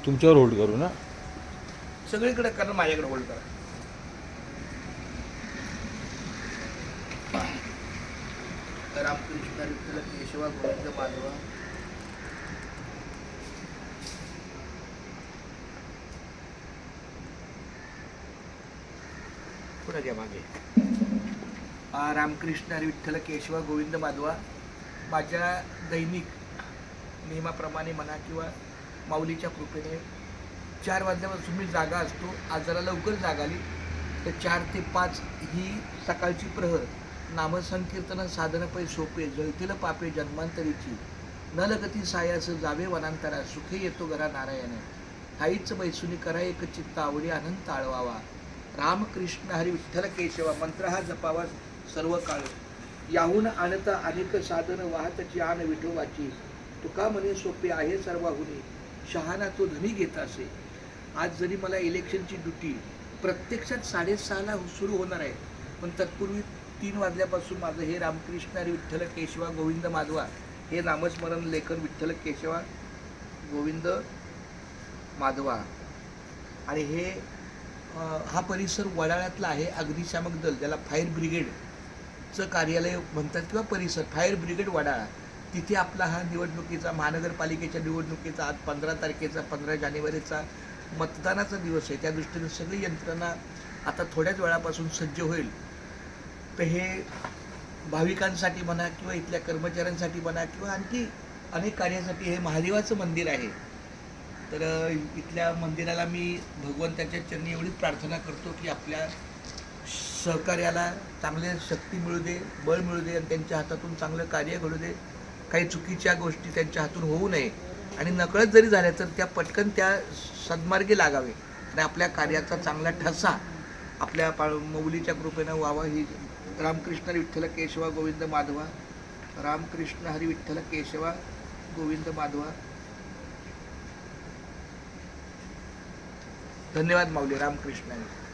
तुमच्यावर होल्ड करू ना. सगळीकडे करा, माझ्याकडे होल्ड करा. रामकृष्ण विठ्ठल केशवा गोविंद माधवा. पुढे घ्या मागे. रामकृष्ण हरी विठ्ठल केशवा गोविंद माधवा. माझ्या दैनिक नियमाप्रमाणे म्हणा किंवा माऊलीच्या कृपेने 4 वाजल्यापासून मी जागा असतो. आज जरा लवकर जाग आली तर 4 ते 5 ही सकाळची प्रहर. नामसंकीर्तन साधन पै सोपे, जळतील पापे जन्मांतरीची. न लगती सायास जावे वनांतरा, सुखे येतो घरा नारायण. ठाईच बैसुनी करा एक चित्त, आवडी आनंद ताळवावा. रामकृष्ण हरी विठ्ठल केशवा मंत्र हा जपावा सर्व काळ. याहून आणता अनेक साधन, वाहतची आन विठोबाची. तुका म्हणे सोपे आहे सर्वाहुनी, शहाणा तो धनी घेत असे. आज जरी मला इलेक्शनची ड्युटी प्रत्यक्षात 6:30ला सुरू होणार आहे, पण तत्पूर्वी 3 वाजल्यापासून माझं हे रामकृष्ण हरी विठ्ठल केशवा गोविंद माधवा हे नामस्मरण लेखन. विठ्ठल केशवा गोविंद माधवा. आणि हे हा परिसर वडाळ्यातला आहे. अग्निशामक दल, ज्याला फायर ब्रिगेडचं कार्यालय म्हणतात किंवा परिसर, फायर ब्रिगेड वडाळा. तिथे आपला हा निवडणुकीचा, महानगरपालिकेच्या निवडणुकीचा आज 15 तारखेचा 15 जानेवारीचा मतदानाचा दिवस आहे. त्या दृष्टीने सगळी यंत्रणा आता थोड्याच वेळापासून सज्ज होईल. तर हे भाविकांसाठी म्हणा किंवा इथल्या कर्मचाऱ्यांसाठी म्हणा किंवा आणखी अनेक कार्यासाठी हे महादेवाचं मंदिर आहे. तर इथल्या मंदिराला मी भगवंताच्या चरणी एवढीच प्रार्थना करतो की आपल्या सहकार्याला चांगले शक्ती मिळू दे, बळ मिळू दे आणि त्यांच्या हातातून चांगलं कार्य घडू दे. काही चुकीच्या गोष्टी त्यांच्या हातून होऊ नये आणि नकळत जरी झाल्या तर त्या पटकन त्या सद्मार्गी लागावे आणि आपल्या कार्याचा चांगला ठसा आपल्या मौलीच्या कृपेनं व्हावा. ही रामकृष्ण हरी विठ्ठल केशवा गोविंद माधवा. रामकृष्ण हरी विठ्ठल केशवा गोविंद माधवा. धन्यवाद माऊली. रामकृष्ण हरी.